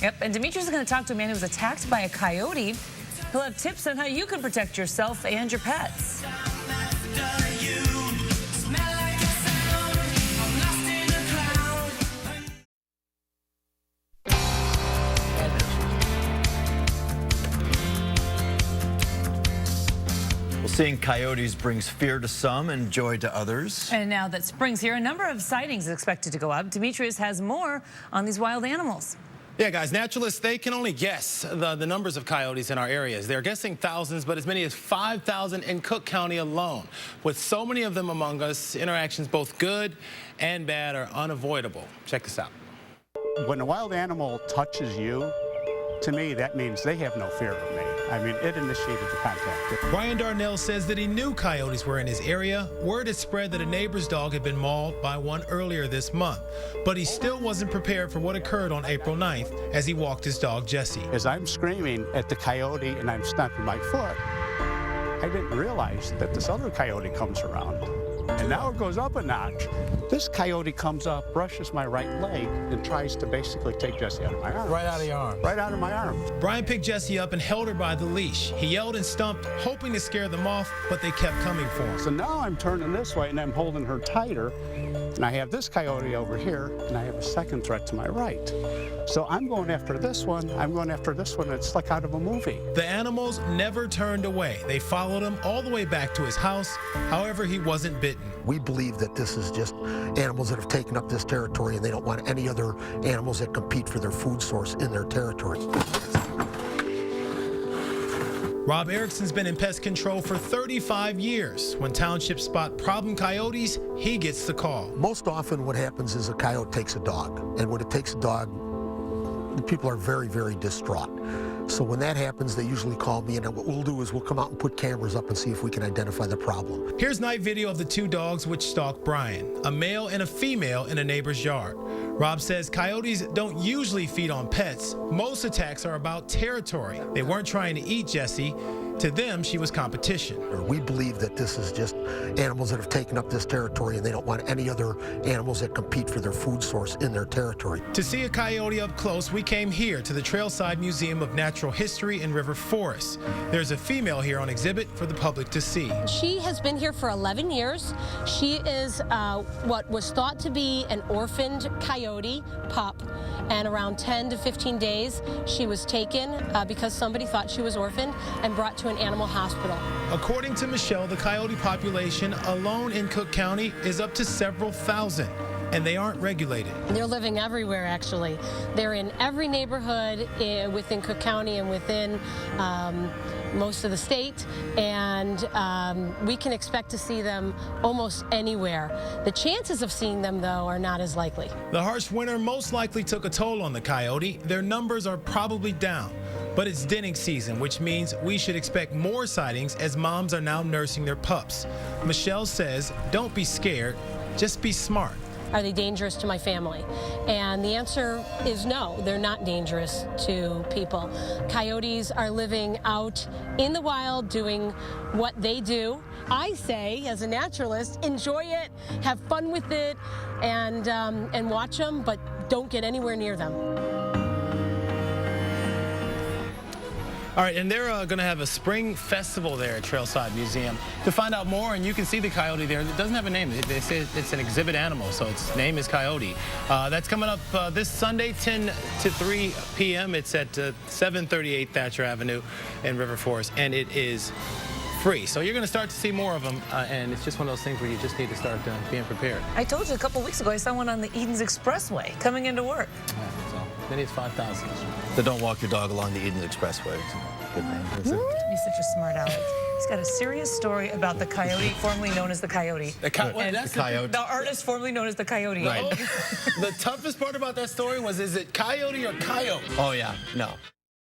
Yep, and Demetrius is going to talk to a man who was attacked by a coyote. He'll have tips on how you can protect yourself and your pets. Seeing coyotes brings fear to some and joy to others. And now that spring's here, a number of sightings is expected to go up. Demetrius has more on these wild animals. Yeah, guys, naturalists, they can only guess the numbers of coyotes in our areas. They're guessing thousands, but as many as 5,000 in Cook County alone. With so many of them among us, interactions both good and bad are unavoidable. Check this out. When a wild animal touches you, to me, that means they have no fear of me. I mean, it initiated the contact. Brian Darnell says that he knew coyotes were in his area. Word had spread that a neighbor's dog had been mauled by one earlier this month, but he still wasn't prepared for what occurred on April 9th as he walked his dog, Jessie. As I'm screaming at the coyote and I'm stomping my foot, I didn't realize that this other coyote comes around. And now it goes up a notch. This coyote comes up, brushes my right leg, and tries to basically take Jessie out of my arms. Right out of your arm. Right out of my arm. Brian picked Jessie up and held her by the leash. He yelled and stomped, hoping to scare them off, but they kept coming for him. So now I'm turning this way and I'm holding her tighter. And I have this coyote over here, and I have a second threat to my right. So I'm going after this one. I'm going after this one. It's like out of a movie. The animals never turned away. They followed him all the way back to his house. However, he wasn't bitten. We believe that this is just animals that have taken up this territory, and they don't want any other animals that compete for their food source in their territory. Rob Erickson's been in pest control for 35 years. When townships spot problem coyotes, he gets the call. Most often what happens is a coyote takes a dog, and when it takes a dog, the people are very, very distraught. So when that happens, they usually call me, and what we'll do is we'll come out and put cameras up and see if we can identify the problem. Here's night video of the two dogs which stalked Brian, a male and a female in a neighbor's yard. Rob says coyotes don't usually feed on pets. Most attacks are about territory. They weren't trying to eat Jessie. To them, she was competition. We believe that this is just animals that have taken up this territory, and they don't want any other animals that compete for their food source in their territory. To see a coyote up close, we came here to the Trailside Museum of Natural History and River Forest. There's a female here on exhibit for the public to see. She has been here for 11 years. She is what was thought to be an orphaned coyote pup, and around 10 to 15 days, she was taken because somebody thought she was orphaned and brought to an animal hospital. According to Michelle, the coyote population alone in Cook County is up to several thousand, and they aren't regulated. They're living everywhere, actually. They're in every neighborhood within Cook County and within most of the state, and we can expect to see them almost anywhere. The chances of seeing them, though, are not as likely. The harsh winter most likely took a toll on the coyote. Their numbers are probably down. But it's denning season, which means we should expect more sightings as moms are now nursing their pups. Michelle says, don't be scared, just be smart. Are they dangerous to my family? And the answer is no, they're not dangerous to people. Coyotes are living out in the wild doing what they do. I say, as a naturalist, enjoy it, have fun with it, and watch them, but don't get anywhere near them. All right, and they're going to have a spring festival there at Trailside Museum. To find out more, and you can see the coyote there, it doesn't have a name. They say it's an exhibit animal, so its name is Coyote. That's coming up this Sunday, 10 to 3 p.m. It's at 738 Thatcher Avenue in River Forest, and it is free. So you're going to start to see more of them, and it's just one of those things where you just need to start being prepared. I told you a couple weeks ago I saw one on the Edens Expressway coming into work. Yeah, so maybe it's 5,000. So don't walk your dog along the Edens Expressway. It's a good name. He's such a smart aleck. He's got a serious story about the coyote, formerly known as the Coyote. The Coyote. The artist formerly known as the Coyote. Right. The toughest part about that story was, is it coyote or coyote? Oh, yeah. No.